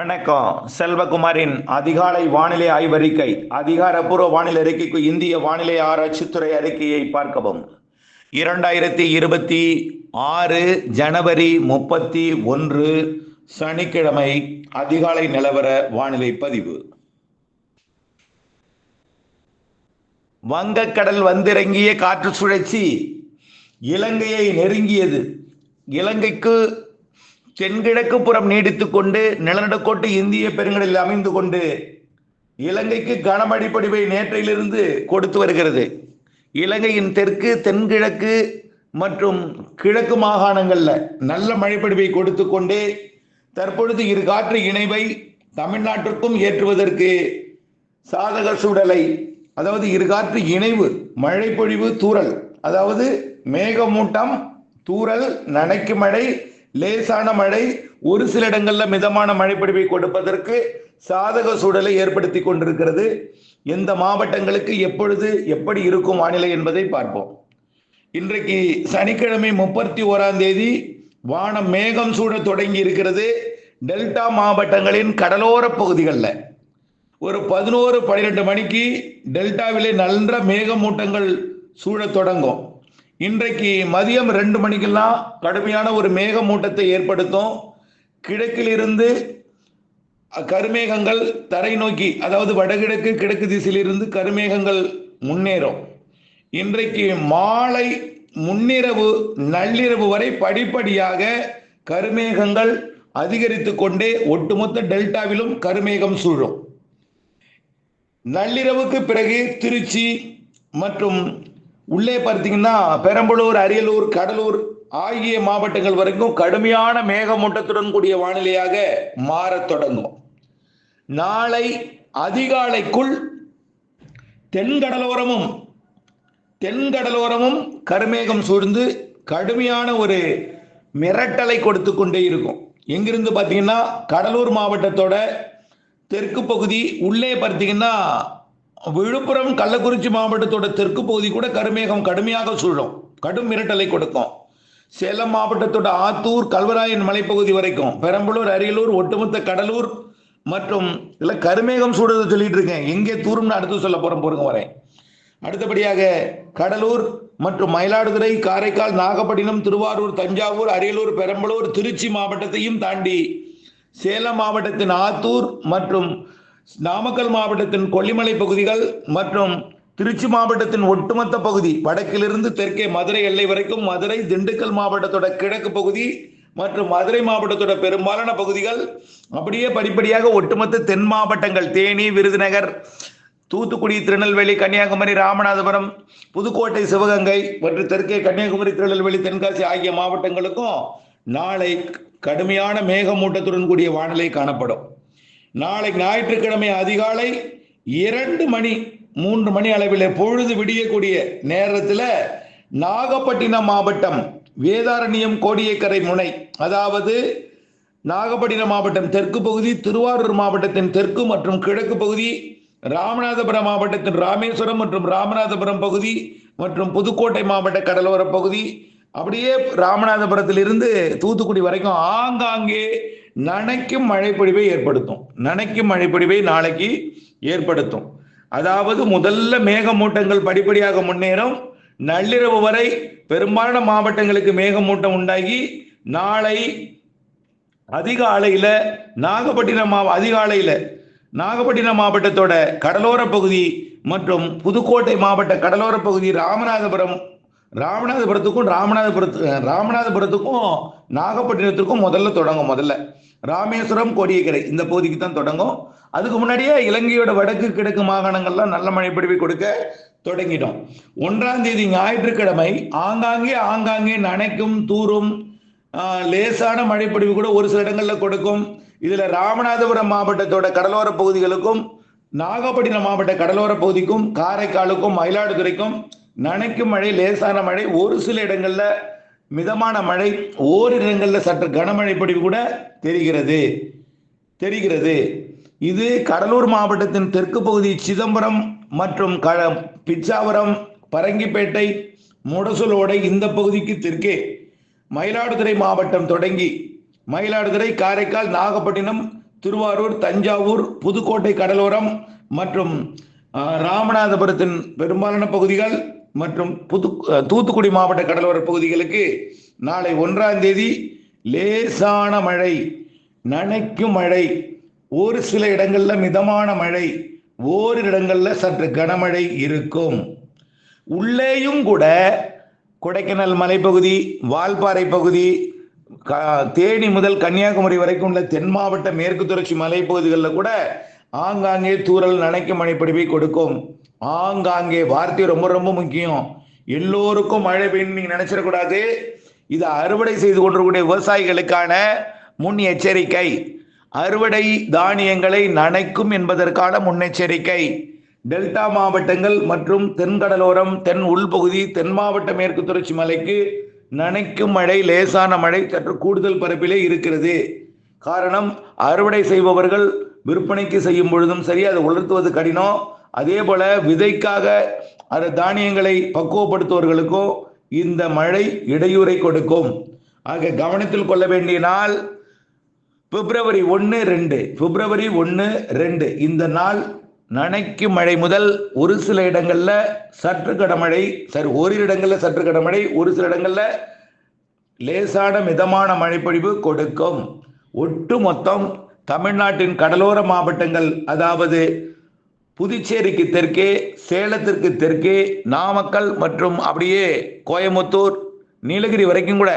வணக்கம். செல்வகுமாரின் அதிகாலை வானிலை ஆய்வறிக்கை. அதிகாரப்பூர்வ வானிலை அறிக்கைக்கு இந்திய வானிலை ஆராய்ச்சித்துறை அறிக்கையை பார்க்கவும். 2026 ஜனவரி 31 சனிக்கிழமை அதிகாலை நிலவர வானிலை பதிவு. வங்கக்கடல் வந்திறங்கிய காற்று சுழற்சி இலங்கையை நெருங்கியது. இலங்கைக்கு தென்கிழக்கு புறம் நீடித்து கொண்டு நிலநடுக்கோட்டு இந்திய பெருங்கடலில் அமைந்து கொண்டு இலங்கைக்கு கனமழை பொழிவை நேற்றையிலிருந்து கொடுத்து வருகிறது. இலங்கையின் தெற்கு, தென்கிழக்கு மற்றும் கிழக்கு மாகாணங்களில் நல்ல மழைப்பொழிவை கொடுத்து கொண்டு தற்பொழுது இரு காற்று இணைவை தமிழ்நாட்டிற்கும் ஏற்றுவதற்கு சாதக சூழலை, அதாவது இரு காற்று இணைவு மழைப்பொழிவு தூறல், அதாவது மேகமூட்டம் தூறல், நனைக்கு மழை, லேசான மழை, ஒரு சில இடங்களில் மிதமான மழைப்பொழிவை கொடுப்பதற்கு சாதக சூழலை ஏற்படுத்தி கொண்டிருக்கிறது. எந்த மாவட்டங்களுக்கு எப்பொழுது எப்படி இருக்கும் வானிலை என்பதை பார்ப்போம். இன்றைக்கு சனிக்கிழமை 31ஆம் தேதி வானம் மேகம் சூழ தொடங்கி இருக்கிறது. டெல்டா மாவட்டங்களின் கடலோர பகுதிகளில் ஒரு 11-12 மணிக்கு டெல்டாவிலே நல்ல மேகமூட்டங்கள் சூழ தொடங்கும். இன்றைக்கு மதியம் 2 மணிக்கெல்லாம் கடுமையான ஒரு மேகமூட்டத்தை ஏற்படுத்தும். கிழக்கில் இருந்து கருமேகங்கள் தரை நோக்கி, அதாவது வடகிழக்கு கிழக்கு திசையிலிருந்து கருமேகங்கள் முன்னேறும். இன்றைக்கு மாலை முன்னிரவு நள்ளிரவு வரை படிப்படியாக கருமேகங்கள் அதிகரித்து கொண்டே ஒட்டுமொத்த டெல்டாவிலும் கருமேகம் சூழும். நள்ளிரவுக்கு பிறகு திருச்சி மற்றும் உள்ளே பார்த்தீங்கன்னா பெரம்பலூர், அரியலூர், கடலூர் ஆகிய மாவட்டங்கள் வரைக்கும் கடுமையான மேகமூட்டத்துடன் கூடிய வானிலையாக மாறத் தொடங்கும். நாளை அதிகாலைக்குள் தென்கடலோரமும் கருமேகம் சூழ்ந்து கடுமையான ஒரு மிரட்டலை கொடுத்து கொண்டே இருக்கும். எங்கிருந்து பார்த்தீங்கன்னா கடலூர் மாவட்டத்தோட தெற்கு பகுதி, உள்ளே பார்த்தீங்கன்னா விழுப்புரம், கள்ளக்குறிச்சி மாவட்டத்தோட தெற்கு பகுதி கூட கருமேகம் கடுமையாக சூழும், கடும் மிரட்டலை கொடுக்கும். சேலம் மாவட்டத்தோட ஆத்தூர், கல்வராயன் மலைப்பகுதி வரைக்கும், பெரம்பலூர், அரியலூர், ஒட்டுமொத்த கடலூர் மற்றும் இல்லை கருமேகம் சூடுறதை சொல்லிட்டு இருக்கேன். எங்கே தூரும்னு அடுத்து சொல்ல போறேன் வரேன். அடுத்தபடியாக கடலூர் மற்றும் மயிலாடுதுறை, காரைக்கால், நாகப்பட்டினம், திருவாரூர், தஞ்சாவூர், அரியலூர், பெரம்பலூர், திருச்சி மாவட்டத்தையும் தாண்டி சேலம் மாவட்டத்தின் ஆத்தூர் மற்றும் நாமக்கல் மாவட்டத்தின் கொல்லிமலை பகுதிகள் மற்றும் திருச்சி மாவட்டத்தின் ஒட்டுமொத்த பகுதி, வடக்கிலிருந்து தெற்கே மதுரை எல்லை வரைக்கும், மதுரை, திண்டுக்கல் மாவட்டத்தோட கிழக்கு பகுதி மற்றும் மதுரை மாவட்டத்தோட பெரும்பாலான பகுதிகள், அப்படியே படிப்படியாக ஒட்டுமொத்த தென் மாவட்டங்கள் தேனி, விருதுநகர், தூத்துக்குடி, திருநெல்வேலி, கன்னியாகுமரி, ராமநாதபுரம், புதுக்கோட்டை, சிவகங்கை மற்றும் தெற்கே கன்னியாகுமரி, திருநெல்வேலி, தென்காசி ஆகிய மாவட்டங்களுக்கும் நாளை கடுமையான மேகமூட்டத்துடன் கூடிய வானிலை காணப்படும். நாளை ஞாயிற்றுக்கிழமை அதிகாலை 2 மணி 3 மணி அளவில் பொழுது விடியக்கூடிய நேரத்தில் நாகப்பட்டினம் மாவட்டம் வேதாரண்யம் கோடியக்கரை முனை, அதாவது நாகப்பட்டினம் மாவட்டம் தெற்கு பகுதி, திருவாரூர் மாவட்டத்தின் தெற்கு மற்றும் கிழக்கு பகுதி, ராமநாதபுரம் மாவட்டத்தின் ராமேஸ்வரம் மற்றும் ராமநாதபுரம் பகுதி மற்றும் புதுக்கோட்டை மாவட்ட கடலோர பகுதி, அப்படியே ராமநாதபுரத்திலிருந்து தூத்துக்குடி வரைக்கும் ஆங்காங்கே நனைக்கும் மழைப்பொழிவை நாளைக்கு ஏற்படுத்தும். அதாவது முதல்ல மேகமூட்டங்கள் படிப்படியாக முன்னேறும். நள்ளிரவு வரை பெரும்பாலான மாவட்டங்களுக்கு மேகமூட்டம் உண்டாகி நாளை அதிகாலையில் நாகப்பட்டினம் மாவட்டத்தோட கடலோர பகுதி மற்றும் புதுக்கோட்டை மாவட்ட கடலோர பகுதி, ராமநாதபுரத்துக்கும் நாகப்பட்டினத்திற்கும் முதல்ல தொடங்கும். ராமேஸ்வரம், கோடியக்கரை இந்த பகுதிக்கு தான் தொடங்கும். அதுக்கு முன்னாடியே இலங்கையோட வடக்கு கிழக்கு மாகாணங்கள்லாம் நல்ல மழைப்பொழிவை கொடுக்க தொடங்கிட்டோம். 1ஆம் தேதி ஞாயிற்றுக்கிழமை ஆங்காங்கே நனைக்கும், தூரும், லேசான மழைப்பொழிவு கூட ஒரு சில இடங்களில் கொடுக்கும். இதுல ராமநாதபுரம் மாவட்டத்தோட கடலோர பகுதிகளுக்கும், நாகப்பட்டினம் மாவட்ட கடலோர பகுதிக்கும், காரைக்காலுக்கும், மயிலாடுதுறைக்கும் நனைக்கும் மழை, லேசான மழை, ஒரு சில இடங்கள்ல மிதமான மழை, ஓரிரு இடங்கள்ல சற்று கனமழை பொழிவு கூட தெரிகிறது. இது கடலூர் மாவட்டத்தின் தெற்கு பகுதி சிதம்பரம் மற்றும் பிச்சாவரம், பரங்கிப்பேட்டை, முடசலோடை இந்த பகுதிக்கு தெற்கே, மயிலாடுதுறை மாவட்டம் தொடங்கி மயிலாடுதுறை, காரைக்கால், நாகப்பட்டினம், திருவாரூர், தஞ்சாவூர், புதுக்கோட்டை கடலோரம் மற்றும் ராமநாதபுரத்தின் பெரும்பாலான பகுதிகள் மற்றும் தூத்துக்குடி மாவட்ட கடலோர பகுதிகளுக்கு நாளை 1ஆம் தேதி லேசான மழை, நனைக்கும் மழை, ஒரு சில இடங்கள்ல மிதமான மழை, ஓரிரு இடங்கள்ல சற்று கனமழை இருக்கும். உள்ளேயும் கூட கொடைக்கானல் மலைப்பகுதி, வால்பாறை பகுதி, தேனி முதல் கன்னியாகுமரி வரைக்கும் உள்ள தென் மாவட்ட மேற்கு தொடர்ச்சி மலைப்பகுதிகளில் கூட ஆங்காங்கே தூறல் நனைக்கும் மழைப்பொழிவை கொடுக்கும். ஆங்காங்கே வார்த்தை ரொம்ப ரொம்ப முக்கியம். எல்லோருக்கும் மழை பெய்யும் நீங்க நினைச்சிடக்கூடாது. இது அறுவடை செய்து கொண்டிருக்கூடிய விவசாயிகளுக்கான முன் எச்சரிக்கை. அறுவடை தானியங்களை நனைக்கும் என்பதற்கான முன்னெச்சரிக்கை. டெல்டா மாவட்டங்கள் மற்றும் தென்கடலோரம், தென் உள்பகுதி, தென் மாவட்ட மேற்கு தொடர்ச்சி மலைக்கு நனைக்கும் மழை, லேசான மழை சற்று கூடுதல் பரப்பிலே இருக்கிறது. காரணம், அறுவடை செய்பவர்கள் விற்பனைக்கு செய்யும் பொழுதும் சரி, அதை உலர்த்துவது கடினம். அதே போல விதைக்காக அது தானியங்களை பக்குவப்படுத்துவர்களுக்கும் இந்த மழை இடையூறை கொடுக்கும். ஆக கவனத்தில் கொள்ள வேண்டிய நாள் பிப்ரவரி 1-2 இந்த நாள் நனைக்கும் மழை முதல் ஒரு சில இடங்கள்ல சற்று கனமழை, ஓரிரு இடங்கள்ல சற்று கனமழை, ஒரு சில இடங்கள்ல லேசான மிதமான மழைப்பொழிவு கொடுக்கும். ஒட்டு மொத்தம் தமிழ்நாட்டின் கடலோர மாவட்டங்கள், அதாவது புதுச்சேரிக்கு தெற்கே, சேலத்திற்கு தெற்கே, நாமக்கல் மற்றும் அப்படியே கோயமுத்தூர், நீலகிரி வரைக்கும் கூட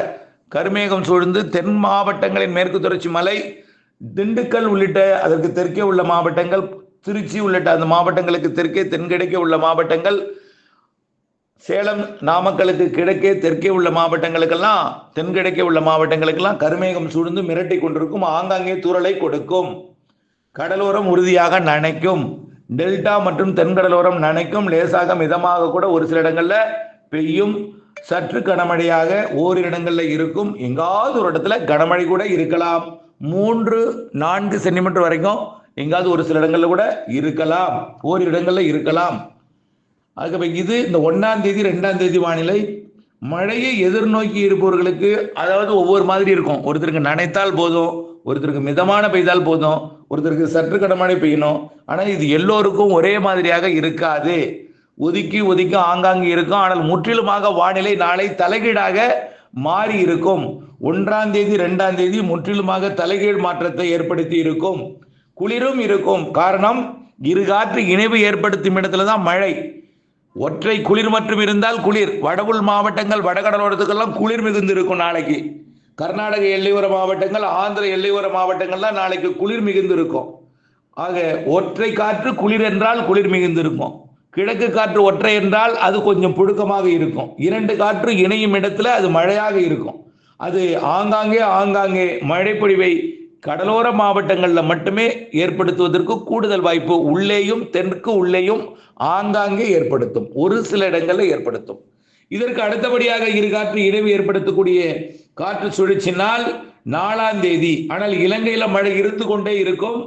கருமேகம் சூழ்ந்து தென் மாவட்டங்களின் மேற்கு தொடர்ச்சி மலை, திண்டுக்கல் உள்ளிட்ட அதற்கு தெற்கே உள்ள மாவட்டங்கள், திருச்சி உள்ளிட்ட அந்த மாவட்டங்களுக்கு தெற்கே தென்கிழக்கே உள்ள மாவட்டங்கள், சேலம் நாமக்கலுக்கு கிழக்கே தெற்கே உள்ள மாவட்டங்களுக்கெல்லாம், தென்கிழக்கே உள்ள மாவட்டங்களுக்கெல்லாம் கருமேகம் சூழ்ந்து மிரட்டி கொண்டிருக்கும். ஆங்காங்கே தூறலை கொடுக்கும். கடலோரம் உறுதியாக நனைக்கும். டெல்டா மற்றும் தென்கடலோரம் நனைக்கும். லேசாக மிதமாக கூட ஒரு சில இடங்கள்ல பெய்யும். சற்று கனமழையாக ஓரிரு இடங்கள்ல இருக்கும். எங்காவது ஒரு இடத்துல கனமழை கூட இருக்கலாம். 3-4 சென்டிமீட்டர் வரைக்கும் எங்காவது ஒரு சில இடங்கள்ல கூட இருக்கலாம், ஓரிரு இடங்கள்ல இருக்கலாம். ஆகவே இது இந்த 1ஆம் தேதி 2ஆம் தேதி வானிலை. மழையை எதிர்நோக்கி இருப்பவர்களுக்கு அதாவது ஒவ்வொரு மாதிரி இருக்கும். ஒருத்தருக்கு நனைத்தால் போதும், ஒருத்தருக்கு மிதமான பெய்தால் போதும், ஒருத்தருக்கு சற்று கனமழை பெய்யணும். ஆனால் இது எல்லோருக்கும் ஒரே மாதிரியாக இருக்காது. ஒதுக்கி ஒதுக்கி ஆங்காங்கே இருக்கும். ஆனால் முற்றிலுமாக வானிலை நாளை தலைகீழாக மாறி இருக்கும். 1ஆம் தேதி 2ஆம் தேதி முற்றிலுமாக தலைகீழ் மாற்றத்தை ஏற்படுத்தி இருக்கும். குளிரும் இருக்கும். காரணம், இரு காற்று இணைவு ஏற்படுத்தும் இடத்துல தான் மழை. ஒற்றை குளிர் மற்றும் இருந்தால் குளிர். வடவுள் மாவட்டங்கள், வடகடலோரத்துக்கெல்லாம் குளிர் மிகுந்து இருக்கும் நாளைக்கு. கர்நாடக எல்லையோர மாவட்டங்கள், ஆந்திர எல்லையோர மாவட்டங்கள்லாம் நாளைக்கு குளிர் மிகுந்து இருக்கும். ஆக ஒற்றை காற்று குளிர் என்றால் குளிர் மிகுந்து இருக்கும். கிழக்கு காற்று ஒற்றை என்றால் அது கொஞ்சம் புழுக்கமாக இருக்கும். 2 காற்று இணையும் இடத்துல அது மழையாக இருக்கும். அது ஆங்காங்கே மழைப்பொழிவை கடலோர மாவட்டங்களில் மட்டுமே ஏற்படுத்துவதற்கு கூடுதல் வாய்ப்பு உள்ளேயும் தெற்கு உள்ளேயும் ஆங்காங்கே ஏற்படுத்தும். ஒரு சில இடங்களில் ஏற்படுத்தும். இதற்கு அடுத்தபடியாக இரு காற்று இணைவு ஏற்படுத்தக்கூடிய காற்று சுழற்சினால் 4ஆம் தேதி, ஆனால் இலங்கையில மழை இருந்து கொண்டே இருக்கும்.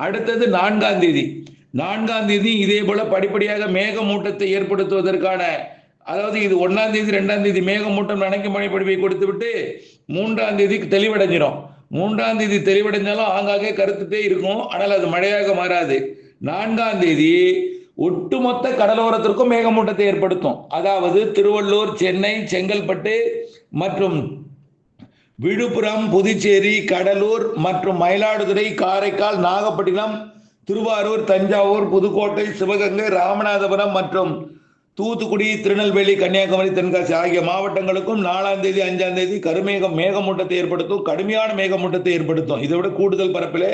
அடுத்தது 4ஆம் தேதி. 4ஆம் தேதி இதே போல படிப்படியாக மேகமூட்டத்தை ஏற்படுத்துவதற்கான, அதாவது இது 1ஆம் தேதி 2ஆம் தேதி மேகமூட்டம் நனைக்கும் மழை பொழிவை கொடுத்து விட்டு 3ஆம் தேதி தெளிவடைஞ்சிடும். 3ஆம் தேதி தெளிவடைஞ்சாலும் ஆங்காங்கே கருத்துட்டே இருக்கும். ஆனால் அது மழையாக மாறாது. 4ஆம் தேதி ஒட்டுமொத்த கடலோரத்திற்கும் மேகமூட்டத்தை ஏற்படுத்தும். அதாவது திருவள்ளூர், சென்னை, செங்கல்பட்டு மற்றும் விழுப்புரம், புதுச்சேரி, கடலூர் மற்றும் மயிலாடுதுறை, காரைக்கால், நாகப்பட்டினம், திருவாரூர், தஞ்சாவூர், புதுக்கோட்டை, சிவகங்கை, ராமநாதபுரம் மற்றும் தூத்துக்குடி, திருநெல்வேலி, கன்னியாகுமரி, தென்காசி ஆகிய மாவட்டங்களுக்கும் 4ஆம் தேதி 5ஆம் தேதி மேகமூட்டத்தை ஏற்படுத்தும். கடுமையான மேகமூட்டத்தை ஏற்படுத்தும். இதை விட கூடுதல் பரப்பிலே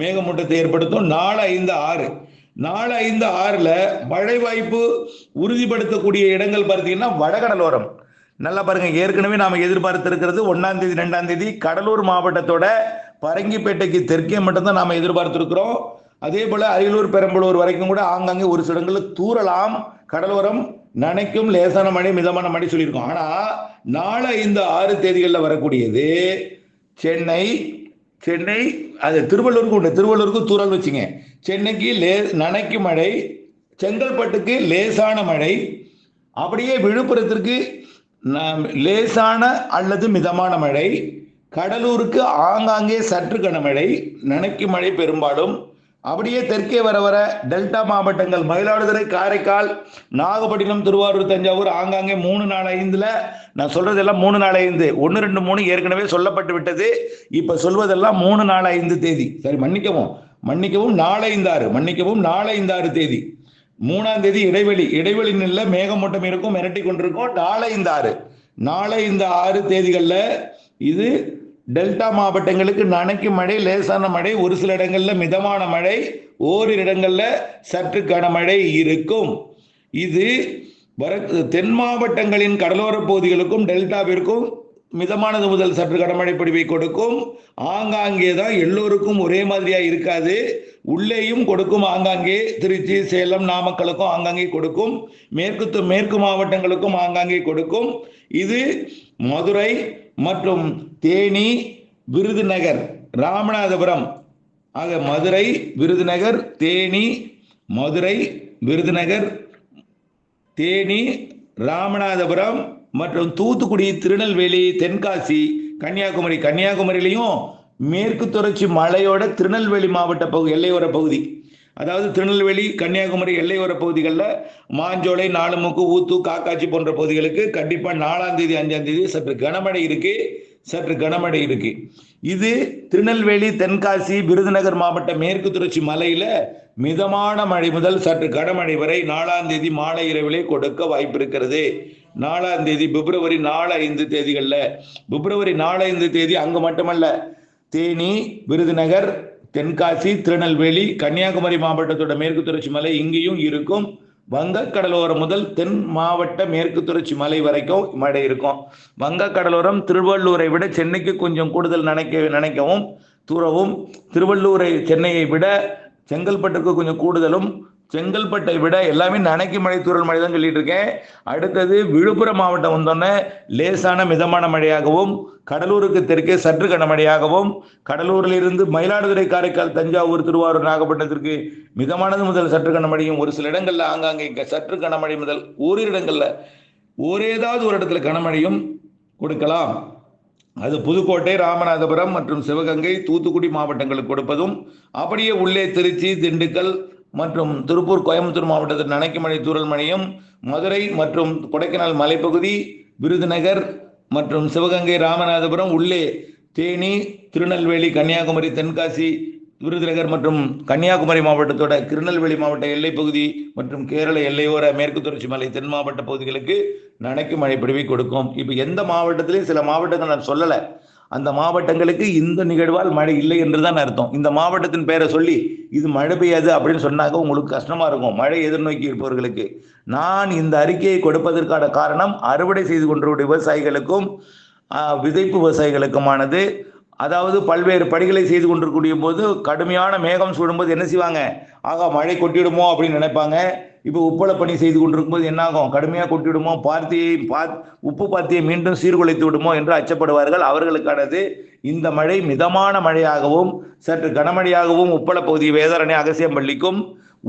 மேகமூட்டத்தை ஏற்படுத்தும். 4, 5, 6 4, 5, 6ல மழை வாய்ப்பு உறுதிப்படுத்தக்கூடிய இடங்கள் பார்த்தீங்கன்னா வடகடலோரம். நல்லா பாருங்க, ஏற்கனவே நாம எதிர்பார்த்திருக்கிறது 1ஆம் தேதி 2ஆம் தேதி கடலூர் மாவட்டத்தோட பரங்கிப்பேட்டைக்கு தெற்கே மட்டும்தான் நாம எதிர்பார்த்திருக்கிறோம். அதே போல அரியலூர், பெரம்பலூர் வரைக்கும் கூட ஆங்காங்கே ஒரு சில இடங்களில் தூறலாம். கடலோரம் நனைக்கும், லேசான மழை, மிதமான மழை சொல்லியிருக்கோம். ஆனா 4, 5, 6 தேதிகளில் வரக்கூடியது சென்னை அது திருவள்ளூருக்கு உண்டு. திருவள்ளூருக்கு தூறல் வச்சுங்க. சென்னைக்கு நனைக்கும் மழை, செங்கல்பட்டுக்கு லேசான மழை, அப்படியே விழுப்புரத்திற்கு லேசான அல்லது மிதமான மழை, கடலூருக்கு ஆங்காங்கே சற்று கனமழை, நனைக்கும் மழை பெரும்பாலும். அப்படியே தெற்கே வர வர டெல்டா மாவட்டங்கள் மயிலாடுதுறை, காரைக்கால், நாகப்பட்டினம், திருவாரூர், தஞ்சாவூர் ஆங்காங்கே 3, 4, 5ல் நான் சொல்றதெல்லாம் 3, 4, 5 1, 2, 3 ஏற்கனவே சொல்லப்பட்டு விட்டது. இப்ப சொல்வதெல்லாம் 3, 4, 5 தேதி. சரி, மன்னிக்கவும் 4, 5, 6 மன்னிக்கவும் 4, 5, 6 தேதி. 3ஆம் தேதி இடைவெளி நில மேகமூட்டம் இருக்கும், மிரட்டி கொண்டிருக்கும். 4, 5, 6 4, 5, 6 தேதிகளில் இது டெல்டா மாவட்டங்களுக்கு நனைக்கும் மழை, லேசான மழை, ஒரு சில இடங்கள்ல மிதமான மழை, ஓரிரு இடங்கள்ல சற்று கனமழை இருக்கும். இது தென் மாவட்டங்களின் கடலோர பகுதிகளுக்கும் டெல்டாவிற்கும் மிதமானது முதல் சற்று கனமழை பொழிவை கொடுக்கும். ஆங்காங்கே தான் எல்லோருக்கும் ஒரே மாதிரியா இருக்காது, உள்ளேயும் கொடுக்கும். ஆங்காங்கே திருச்சி, சேலம், நாமக்கலுக்கும் ஆங்காங்கே கொடுக்கும். மேற்கு மாவட்டங்களுக்கும் ஆங்காங்கே கொடுக்கும். இது மதுரை மற்றும் தேனி, விருதுநகர், ராமநாதபுரம் ஆக மதுரை, விருதுநகர், தேனி, மதுரை, விருதுநகர், தேனி, ராமநாதபுரம் மற்றும் தூத்துக்குடி, திருநெல்வேலி, தென்காசி, கன்னியாகுமரியிலையும் மேற்கு தொடர்ச்சி மலையோட திருநெல்வேலி மாவட்ட எல்லையோர பகுதி, அதாவது திருநெல்வேலி, கன்னியாகுமரி எல்லையோர பகுதிகளில் மாஞ்சோலை, நாலுமுக்கு, ஊத்து, காக்காட்சி போன்ற பகுதிகளுக்கு கண்டிப்பா 4ஆம் தேதி 5ஆம் தேதி சற்று கனமழை இருக்கு. இது திருநெல்வேலி, தென்காசி, விருதுநகர் மாவட்ட மேற்கு தொடர்ச்சி மலையில மிதமான மழை முதல் சற்று கனமழை வரை 4ஆம் தேதி மாலை இரவிலே கொடுக்க வாய்ப்பு இருக்கிறது. 4ஆம் தேதி பிப்ரவரி 4, 5 தேதிகளில் பிப்ரவரி 4, 5 தேதி அங்கு மட்டுமல்ல, தேனி, விருதுநகர், தென்காசி, திருநெல்வேலி, கன்னியாகுமரி மாவட்டத்தோட மேற்கு தொடர்ச்சி மலை இங்கேயும் இருக்கும். வங்கக்கடலோரம் முதல் தென் மாவட்ட மேற்கு தொடர்ச்சி மலை வரைக்கும் மழை இருக்கும். வங்கக்கடலோரம் திருவள்ளூரை விட சென்னைக்கு கொஞ்சம் கூடுதல் நினைக்கவும் தூரவும், திருவள்ளூரை சென்னையை விட செங்கல்பட்டுக்கு கொஞ்சம் கூடுதலும், செங்கல்பட்டை விட எல்லாமே நனைக்கு மழை, தூரல் மழை தான் சொல்லிட்டு இருக்கேன். அடுத்தது விழுப்புரம் மாவட்டம் வந்தோன்னே லேசான மிதமான மழையாகவும், கடலூருக்கு தெற்கே சற்று கனமழையாகவும், கடலூரிலிருந்து மயிலாடுதுறை, காரைக்கால், தஞ்சாவூர், திருவாரூர், நாகப்பட்டினத்திற்கு மிதமானது முதல் சற்று கனமழையும், ஒரு சில இடங்கள்ல ஆங்காங்கே சற்று கனமழை முதல் ஓரிரு இடங்கள்ல ஏதாவது ஒரு இடத்துல கனமழையும் கொடுக்கலாம். அது புதுக்கோட்டை, ராமநாதபுரம் மற்றும் சிவகங்கை, தூத்துக்குடி மாவட்டங்களுக்கு கொடுப்பதும், அப்படியே உள்ளே திருச்சி, திண்டுக்கல் மற்றும் திருப்பூர், கோயம்புத்தூர் மாவட்டத்தில் நனைக்கும் மழை, தூறல் மழையும், மதுரை மற்றும் கொடைக்கானல் மலைப்பகுதி, விருதுநகர் மற்றும் சிவகங்கை, ராமநாதபுரம், உள்ளே தேனி, திருநெல்வேலி, கன்னியாகுமரி, தென்காசி, விருதுநகர் மற்றும் கன்னியாகுமரி மாவட்டத்தோட திருநெல்வேலி மாவட்ட எல்லை பகுதி மற்றும் கேரள எல்லையோர மேற்கு தொடர்ச்சி மலை தென் மாவட்ட பகுதிகளுக்கு நனைக்கும் மழை பொழிவை கொடுக்கும். இப்போ எந்த மாவட்டத்திலையும் சில மாவட்டங்கள் நான் சொல்லலை, அந்த மாவட்டங்களுக்கு இந்த நிகழ்வால் மழை இல்லை என்றுதான் அர்த்தம். இந்த மாவட்டத்தின் பெயரை சொல்லி இது மழை பெய்யாது அப்படின்னு சொன்னாக்க உங்களுக்கு கஷ்டமா இருக்கும், மழை எதிர்நோக்கி இருப்பவர்களுக்கு. நான் இந்த அறிக்கையை கொடுப்பதற்கான காரணம் அறுவடை செய்து கொண்டிருக்கிற விவசாயிகளுக்கும் விதைப்பு விவசாயிகளுக்குமானது. அதாவது பல்வேறு படிகளை செய்து கொண்டிருக்கூடிய போது கடுமையான மேகம் சூடும்போது என்ன செய்வாங்க, ஆகா மழை கொட்டிடுமோ அப்படின்னு நினைப்பாங்க. இப்போ உப்பள பணி செய்து கொண்டிருக்கும் போது என்னாகும், கடுமையாக கொட்டிவிடுமோ, உப்பு பாத்தியை மீண்டும் சீர்குலைத்து விடுமோ என்று அச்சப்படுவார்கள். அவர்களுக்கானது இந்த மழை மிதமான மழையாகவும் சற்று கனமழையாகவும் உப்பள பகுதி, வேதாரண்ய, அகசியம்பள்ளிக்கும்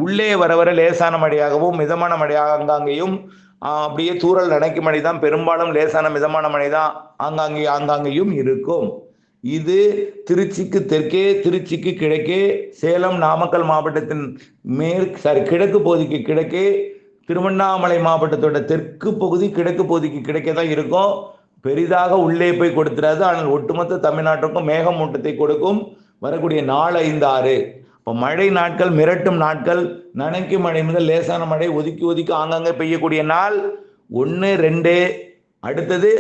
உள்ளே வர வர லேசான மழையாகவும் மிதமான மழையாக ஆங்காங்கேயும், அப்படியே தூறல் நனைக்கும் மழை தான், பெரும்பாலும் லேசான மிதமான மழை தான் ஆங்காங்கேயும் இருக்கும். இது திருச்சிக்கு தெற்கே, திருச்சிக்கு கிழக்கே, சேலம், நாமக்கல் மாவட்டத்தின் கிழக்கு பகுதிக்கு கிழக்கே, திருவண்ணாமலை மாவட்டத்தோட தெற்கு பகுதி கிழக்கு பகுதிக்கு கிழக்கே தான் இருக்கும். பெரிதாக உள்ளே போய் கொடுத்துடாது. ஆனால் ஒட்டுமொத்த தமிழ்நாட்டுக்கும் மேகமூட்டத்தை கொடுக்கும். வரக்கூடிய 4, 5, 6 இப்போ மழை நாட்கள், மிரட்டும் நாட்கள், நனைக்கும் மழை முதல் லேசான மழை ஒதுக்கி ஆங்காங்கே பெய்யக்கூடிய நாள் 1, 2, அடுத்தது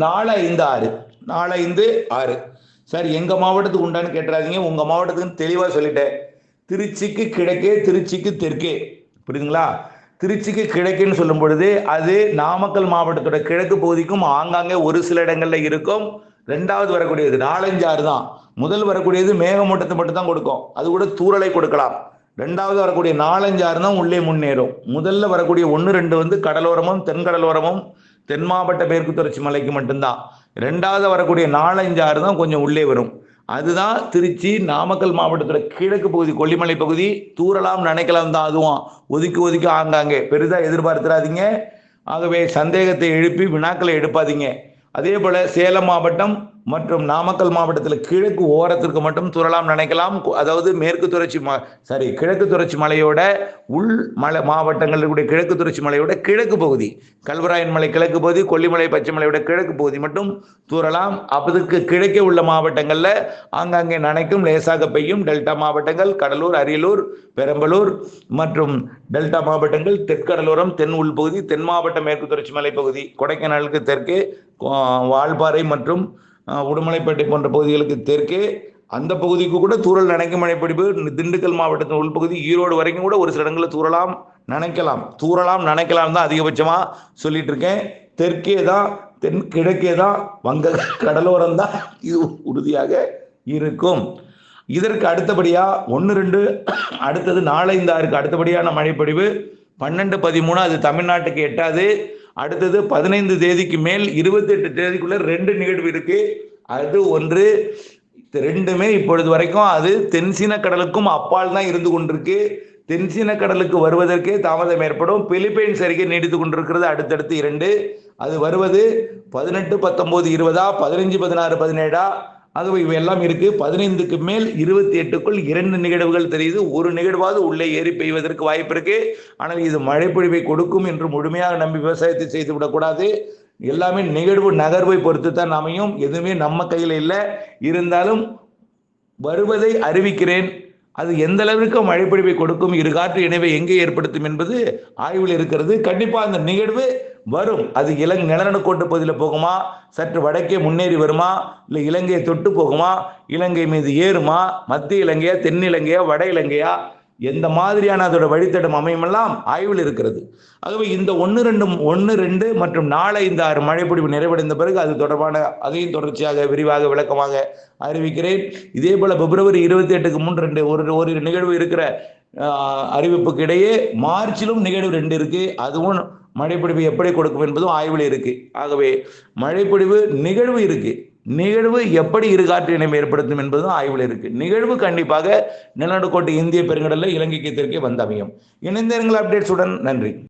4, 5, 6 4, 5, 6. சார் எங்க மாவட்டத்துக்கு உண்டான்னு கேட்டுறாதீங்க, உங்க மாவட்டத்துக்கு தெளிவா சொல்லிட்டேன். திருச்சிக்கு கிழக்கே, திருச்சிக்கு தெற்கே, புரியுதுங்களா? திருச்சிக்கு கிழக்குன்னு சொல்லும் பொழுது அது நாமக்கல் மாவட்டத்தோட கிழக்கு பகுதிக்கும் ஆங்காங்கே ஒரு சில இடங்கள்ல இருக்கும். ரெண்டாவது வரக்கூடியது 4, 5, 6 தான். முதல் வரக்கூடியது மேகமூட்டத்தை மட்டும் தான் கொடுக்கும், அது கூட தூறலை கொடுக்கலாம். ரெண்டாவது வரக்கூடிய 4, 5, 6 தான் உள்ளே முன்னேறும். முதல்ல வரக்கூடிய 1, 2 வந்து கடலோரமும் தென்கடலோரமும் தென் மாவட்ட மேற்கு தொடர்ச்சி மலைக்கு மட்டும்தான். ரெண்டாவது வரக்கூடிய 4, 5, 6 தான் கொஞ்சம் உள்ளே வரும். அதுதான் திருச்சி, நாமக்கல் மாவட்டத்தோட கிழக்கு பகுதி, கொல்லிமலை பகுதி. தூறலாம் நினைக்கலாம் தான், அதுவும் ஒதுக்கி ஆங்காங்கே பெரிதா எதிர்பார்த்துறாதீங்க. ஆகவே சந்தேகத்தை எழுப்பி வினாக்களை எடுப்பாதீங்க. அதே போல சேலம் மாவட்டம் மற்றும் நாமக்கல் மாவட்டத்தில் கிழக்கு ஓரத்திற்கு மட்டும் தூறலாம் நினைக்கலாம். அதாவது மேற்கு தொடர்ச்சி கிழக்கு தொடர்ச்சி மலையோட உள் மலை மாவட்டங்களுடைய கிழக்கு தொடர்ச்சி மலையோட கிழக்கு பகுதி, கல்வராயன் மலை கிழக்கு பகுதி, கொல்லிமலை பச்சைமலையோட கிழக்கு பகுதி மட்டும் தூறலாம். அதுக்கு கிழக்கே உள்ள மாவட்டங்களில் ஆங்காங்கே நனைக்கும், லேசாக பெய்யும். டெல்டா மாவட்டங்கள் கடலூர், அரியலூர், பெரம்பலூர் மற்றும் டெல்டா மாவட்டங்கள், தெற்கடலோரம், தென் உள்பகுதி, தென் மாவட்ட மேற்கு தொடர்ச்சி மலை பகுதி, கொடைக்கானலுக்கு தெற்கே, வால்பாறை மற்றும் உடுமலைப்பேட்டை போன்ற பகுதிகளுக்கு தெற்கே அந்த பகுதிக்கு கூட தூறல் நனைக்கும் மழைப்பொழிவு. திண்டுக்கல் மாவட்டத்தின் உள்பகுதி, ஈரோடு வரைக்கும் கூட ஒரு சில இடங்களில் தூறலாம் நினைக்கலாம் தான் அதிகபட்சமாக சொல்லிட்டு இருக்கேன். தெற்கே தான், தென் கிழக்கே தான், வங்க கடலோரம் தான் இது உறுதியாக இருக்கும். இதற்கு அடுத்தபடியா 1-2 அடுத்தது 4-5-6 அடுத்தபடியான மழைப்பொழிவு 12-13 அது தமிழ்நாட்டுக்கு எட்டாது. அடுத்தது 15 தேதிக்கு மேல் 28 தேதிக்குள்ள 2 நிகழ்வு இருக்கு. அது ஒன்று, ரெண்டுமே இப்பொழுது வரைக்கும் அது தென்சீன கடலுக்கும் அப்பால் தான் இருந்து கொண்டிருக்கு. தென்சீன கடலுக்கு வருவதற்கே தாமதம் ஏற்படும். பிலிப்பைன்ஸ் அருகே நீடித்து கொண்டிருக்கிறது அடுத்தடுத்து 2. அது வருவது 18, 19, 20, 15, 16, 17 ஆகவே இவையெல்லாம் இருக்கு. 15க்கு மேல் 28க்குள் 2 நிகழ்வுகள் தெரியுது. ஒரு நிகழ்வாவது உள்ளே ஏறி பெய்வதற்கு வாய்ப்பு இருக்கு. ஆனால் இது மழைப்பொழிவை கொடுக்கும் என்று முழுமையாக நம்பி விவசாயத்தை செய்து விடக்கூடாது. எல்லாமே நிகழ்வு நகர்வை பொறுத்து தான் அமையும். எதுவுமே நம்ம கையில் இல்லை. இருந்தாலும் வருவதை அறிவிக்கிறேன். அது எந்த அளவிற்கு மழைப்பொழிவை கொடுக்கும், இரு காற்று இணைவை எங்கே ஏற்படுத்தும் என்பது ஆய்வில் இருக்கிறது. கண்டிப்பா அந்த நிகழ்வு வரும். அது நிலநடுக்கோட்டு பகுதியில் போகுமா, சற்று வடக்கே முன்னேறி வருமா, இல்லை இலங்கையை தொட்டு போகுமா, இலங்கை மீது ஏறுமா, மத்திய இலங்கையா, தென் இலங்கையா, வட இலங்கையா, எந்த மாதிரியான அதோட வழித்தடம் அமையுமெல்லாம் ஆய்வில் இருக்கிறது. ஆகவே இந்த 1-2 மற்றும் 4-5-6 மழைப்பொழிவு நிறைவடைந்த பிறகு அது தொடர்பான அதையும் தொடர்ச்சியாக விரிவாக விளக்கமாக அறிவிக்கிறேன். இதே போல பிப்ரவரி 28க்கு முன் ஒரு நிகழ்வு இருக்கிற அறிவிப்புக்கு இடையே மார்ச்சிலும் நிகழ்வு 2 இருக்கு. அதுவும் மழைப்பொழிவு எப்படி கொடுக்கும் என்பதும் ஆய்வில் இருக்கு. ஆகவே மழைப்பொழிவு நிகழ்வு இருக்கு. நிகழ்வு எப்படி இரு காற்று இணைமை ஏற்படுத்தும் என்பதும் ஆய்வில் இருக்கு. நிகழ்வு கண்டிப்பாக நிலநடுக்கோட்டு இந்திய பெருங்கடலில் இலங்கைக்கு தெற்கே வந்தமையும். இணைந்திருங்கள் அப்டேட்ஸுடன். நன்றி.